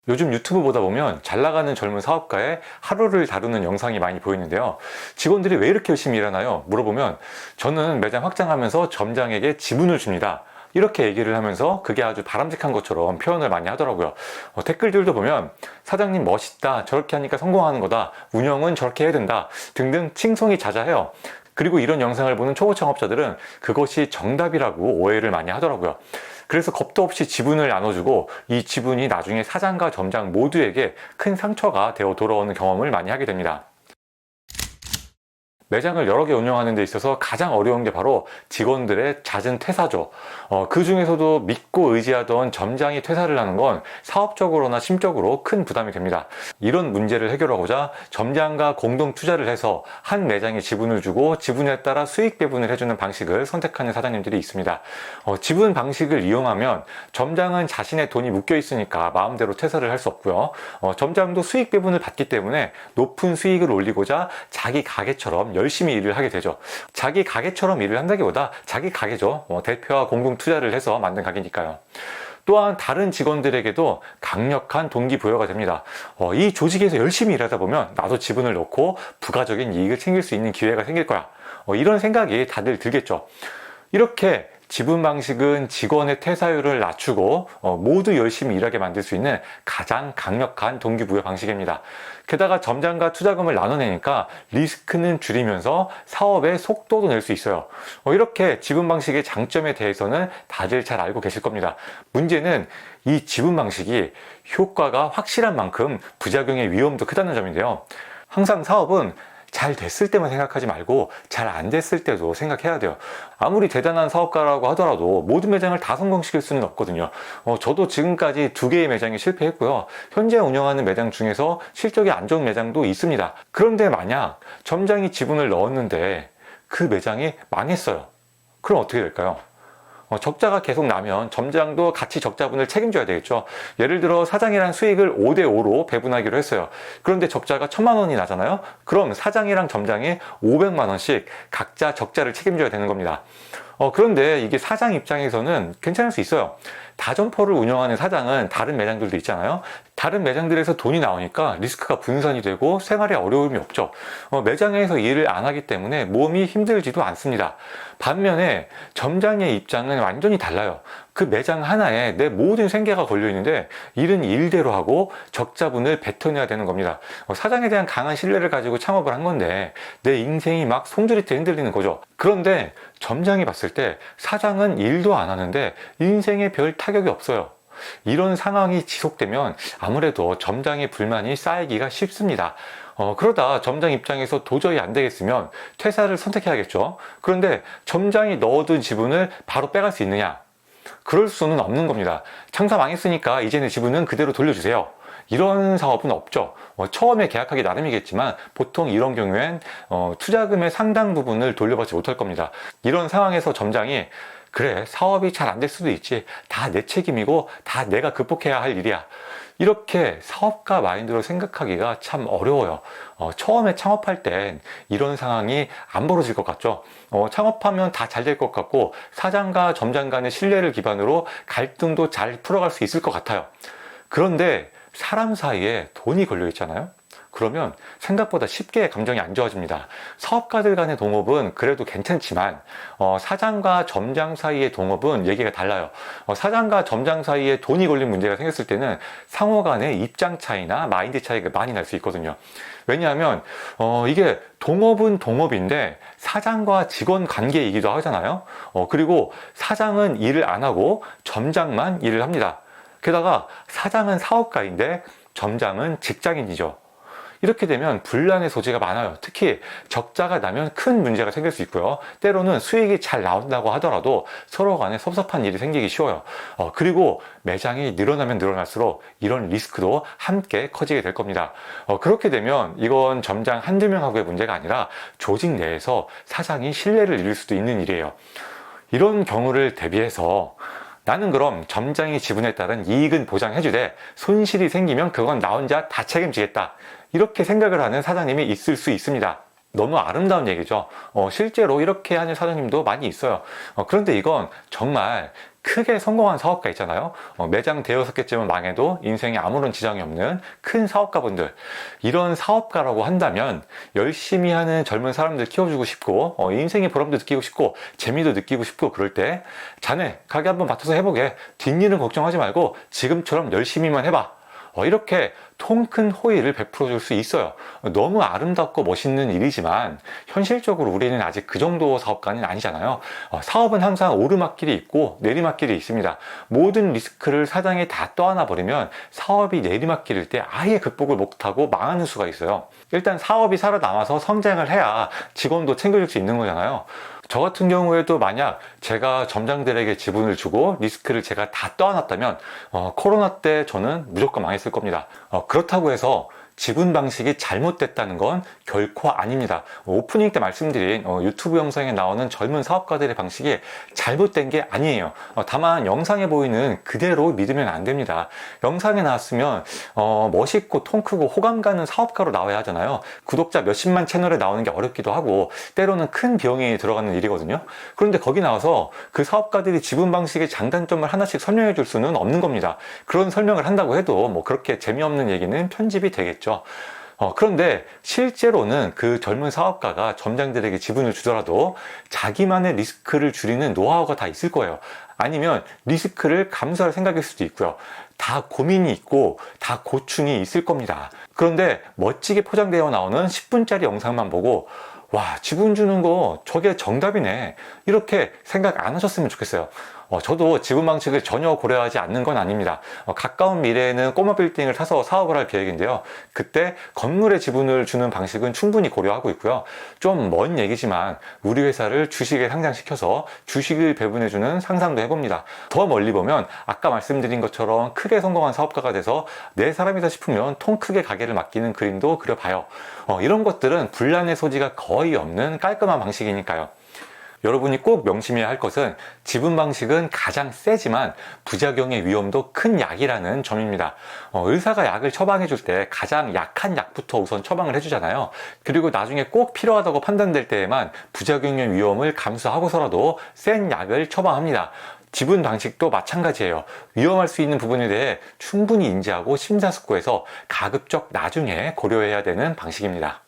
요즘 유튜브 보다 보면 잘 나가는 젊은 사업가의 하루를 다루는 영상이 많이 보이는데요. 직원들이 왜 이렇게 열심히 일하나요? 물어보면 저는 매장 확장하면서 점장에게 지분을 줍니다. 이렇게 얘기를 하면서 그게 아주 바람직한 것처럼 표현을 많이 하더라고요. 댓글들도 보면 사장님 멋있다, 저렇게 하니까 성공하는 거다, 운영은 저렇게 해야 된다 등등 칭송이 자자해요. 그리고 이런 영상을 보는 초보 창업자들은 그것이 정답이라고 오해를 많이 하더라고요. 그래서 겁도 없이 지분을 나눠주고 이 지분이 나중에 사장과 점장 모두에게 큰 상처가 되어 돌아오는 경험을 많이 하게 됩니다. 매장을 여러 개 운영하는 데 있어서 가장 어려운 게 바로 직원들의 잦은 퇴사죠. 그 중에서도 믿고 의지하던 점장이 퇴사를 하는 건 사업적으로나 심적으로 큰 부담이 됩니다. 이런 문제를 해결하고자 점장과 공동 투자를 해서 한 매장에 지분을 주고 지분에 따라 수익 배분을 해주는 방식을 선택하는 사장님들이 있습니다. 지분 방식을 이용하면 점장은 자신의 돈이 묶여 있으니까 마음대로 퇴사를 할 수 없고요. 점장도 수익 배분을 받기 때문에 높은 수익을 올리고자 자기 가게처럼 열심히 일을 하게 되죠. 자기 가게처럼 일을 한다기보다 자기 가게죠. 대표와 공동 투자를 해서 만든 가게니까요. 또한 다른 직원들에게도 강력한 동기부여가 됩니다. 이 조직에서 열심히 일하다 보면 나도 지분을 넣고 부가적인 이익을 챙길 수 있는 기회가 생길 거야. 이런 생각이 다들 들겠죠. 이렇게 지분 방식은 직원의 퇴사율을 낮추고 모두 열심히 일하게 만들 수 있는 가장 강력한 동기부여 방식입니다. 게다가 점장과 투자금을 나눠내니까 리스크는 줄이면서 사업의 속도도 낼 수 있어요. 이렇게 지분 방식의 장점에 대해서는 다들 잘 알고 계실 겁니다. 문제는 이 지분 방식이 효과가 확실한 만큼 부작용의 위험도 크다는 점인데요. 항상 사업은 잘 됐을 때만 생각하지 말고 잘 안 됐을 때도 생각해야 돼요. 아무리 대단한 사업가라고 하더라도 모든 매장을 다 성공시킬 수는 없거든요. 저도 지금까지 2개의 매장이 실패했고요. 현재 운영하는 매장 중에서 실적이 안 좋은 매장도 있습니다. 그런데 만약 점장이 지분을 넣었는데 그 매장이 망했어요. 그럼 어떻게 될까요? 적자가 계속 나면 점장도 같이 적자분을 책임져야 되겠죠. 예를 들어 사장이랑 수익을 5대5로 배분하기로 했어요. 그런데 적자가 1,000만 원이 나잖아요. 그럼 사장이랑 점장이 500만 원씩 각자 적자를 책임져야 되는 겁니다. 그런데 이게 사장 입장에서는 괜찮을 수 있어요. 다점포를 운영하는 사장은 다른 매장들도 있잖아요. 다른 매장들에서 돈이 나오니까 리스크가 분산이 되고 생활에 어려움이 없죠. 매장에서 일을 안 하기 때문에 몸이 힘들지도 않습니다. 반면에 점장의 입장은 완전히 달라요. 그 매장 하나에 내 모든 생계가 걸려 있는데 일은 일대로 하고 적자분을 뱉어내야 되는 겁니다. 사장에 대한 강한 신뢰를 가지고 창업을 한 건데 내 인생이 막 송두리째 흔들리는 거죠. 그런데 점장이 봤을 때 사장은 일도 안 하는데 인생에 별 타격이 없어요. 이런 상황이 지속되면 아무래도 점장의 불만이 쌓이기가 쉽습니다. 그러다 점장 입장에서 도저히 안 되겠으면 퇴사를 선택해야겠죠. 그런데 점장이 넣어둔 지분을 바로 빼갈 수 있느냐? 그럴 수는 없는 겁니다. 장사 망했으니까 이제는 지분은 그대로 돌려주세요. 이런 사업은 없죠. 처음에 계약하기 나름이겠지만 보통 이런 경우엔 투자금의 상당 부분을 돌려받지 못할 겁니다. 이런 상황에서 점장이 그래, 사업이 잘 안 될 수도 있지. 다 내 책임이고 다 내가 극복해야 할 일이야. 이렇게 사업가 마인드로 생각하기가 참 어려워요. 처음에 창업할 땐 이런 상황이 안 벌어질 것 같죠. 창업하면 다 잘 될 것 같고 사장과 점장 간의 신뢰를 기반으로 갈등도 잘 풀어갈 수 있을 것 같아요. 그런데 사람 사이에 돈이 걸려 있잖아요. 그러면 생각보다 쉽게 감정이 안 좋아집니다. 사업가들 간의 동업은 그래도 괜찮지만 사장과 점장 사이의 동업은 얘기가 달라요. 사장과 점장 사이에 돈이 걸린 문제가 생겼을 때는 상호 간의 입장 차이나 마인드 차이가 많이 날 수 있거든요. 왜냐하면 이게 동업은 동업인데 사장과 직원 관계이기도 하잖아요. 그리고 사장은 일을 안 하고 점장만 일을 합니다. 게다가 사장은 사업가인데 점장은 직장인이죠. 이렇게 되면 분란의 소지가 많아요. 특히 적자가 나면 큰 문제가 생길 수 있고요. 때로는 수익이 잘 나온다고 하더라도 서로 간에 섭섭한 일이 생기기 쉬워요. 그리고 매장이 늘어나면 늘어날수록 이런 리스크도 함께 커지게 될 겁니다. 그렇게 되면 이건 점장 한두 명하고의 문제가 아니라 조직 내에서 사장이 신뢰를 잃을 수도 있는 일이에요. 이런 경우를 대비해서 나는 그럼 점장의 지분에 따른 이익은 보장해주되 손실이 생기면 그건 나 혼자 다 책임지겠다. 이렇게 생각을 하는 사장님이 있을 수 있습니다. 너무 아름다운 얘기죠. 실제로 이렇게 하는 사장님도 많이 있어요. 그런데 이건 정말 크게 성공한 사업가 있잖아요. 매장 대여섯 개쯤은 망해도 인생에 아무런 지장이 없는 큰 사업가분들. 이런 사업가라고 한다면 열심히 하는 젊은 사람들 키워주고 싶고 인생의 보람도 느끼고 싶고 재미도 느끼고 싶고 그럴 때 자네 가게 한번 맡아서 해보게. 뒷일은 걱정하지 말고 지금처럼 열심히만 해봐. 이렇게 통 큰 호의를 베풀어 줄 수 있어요. 너무 아름답고 멋있는 일이지만 현실적으로 우리는 아직 그 정도 사업가는 아니잖아요. 사업은 항상 오르막길이 있고 내리막길이 있습니다. 모든 리스크를 사장이 다 떠안아 버리면 사업이 내리막길일 때 아예 극복을 못하고 망하는 수가 있어요. 일단 사업이 살아남아서 성장을 해야 직원도 챙겨줄 수 있는 거잖아요. 저 같은 경우에도 만약 제가 점장들에게 지분을 주고 리스크를 제가 다 떠안았다면 코로나 때 저는 무조건 망했을 겁니다. 그렇다고 해서 지분 방식이 잘못됐다는 건 결코 아닙니다. 오프닝 때 말씀드린 유튜브 영상에 나오는 젊은 사업가들의 방식이 잘못된 게 아니에요. 다만 영상에 보이는 그대로 믿으면 안 됩니다. 영상에 나왔으면 멋있고 통 크고 호감 가는 사업가로 나와야 하잖아요. 구독자 몇십만 채널에 나오는 게 어렵기도 하고 때로는 큰 비용이 들어가는 일이거든요. 그런데 거기 나와서 그 사업가들이 지분 방식의 장단점을 하나씩 설명해 줄 수는 없는 겁니다. 그런 설명을 한다고 해도 뭐 그렇게 재미없는 얘기는 편집이 되겠죠. 그런데 실제로는 그 젊은 사업가가 점장들에게 지분을 주더라도 자기만의 리스크를 줄이는 노하우가 다 있을 거예요. 아니면 리스크를 감수할 생각일 수도 있고요. 다 고민이 있고 다 고충이 있을 겁니다. 그런데 멋지게 포장되어 나오는 10분짜리 영상만 보고 와, 지분 주는 거 저게 정답이네, 이렇게 생각 안 하셨으면 좋겠어요. 저도 지분 방식을 전혀 고려하지 않는 건 아닙니다. 가까운 미래에는 꼬마 빌딩을 사서 사업을 할 계획인데요. 그때 건물에 지분을 주는 방식은 충분히 고려하고 있고요. 좀 먼 얘기지만 우리 회사를 주식에 상장시켜서 주식을 배분해주는 상상도 해봅니다. 더 멀리 보면 아까 말씀드린 것처럼 크게 성공한 사업가가 돼서 내 사람이다 싶으면 통 크게 가게를 맡기는 그림도 그려봐요. 이런 것들은 분란의 소지가 거의 없는 깔끔한 방식이니까요. 여러분이 꼭 명심해야 할 것은 지분 방식은 가장 세지만 부작용의 위험도 큰 약이라는 점입니다. 의사가 약을 처방해 줄 때 가장 약한 약부터 우선 처방을 해주잖아요. 그리고 나중에 꼭 필요하다고 판단될 때에만 부작용의 위험을 감수하고서라도 센 약을 처방합니다. 지분 방식도 마찬가지예요. 위험할 수 있는 부분에 대해 충분히 인지하고 심사숙고해서 가급적 나중에 고려해야 되는 방식입니다.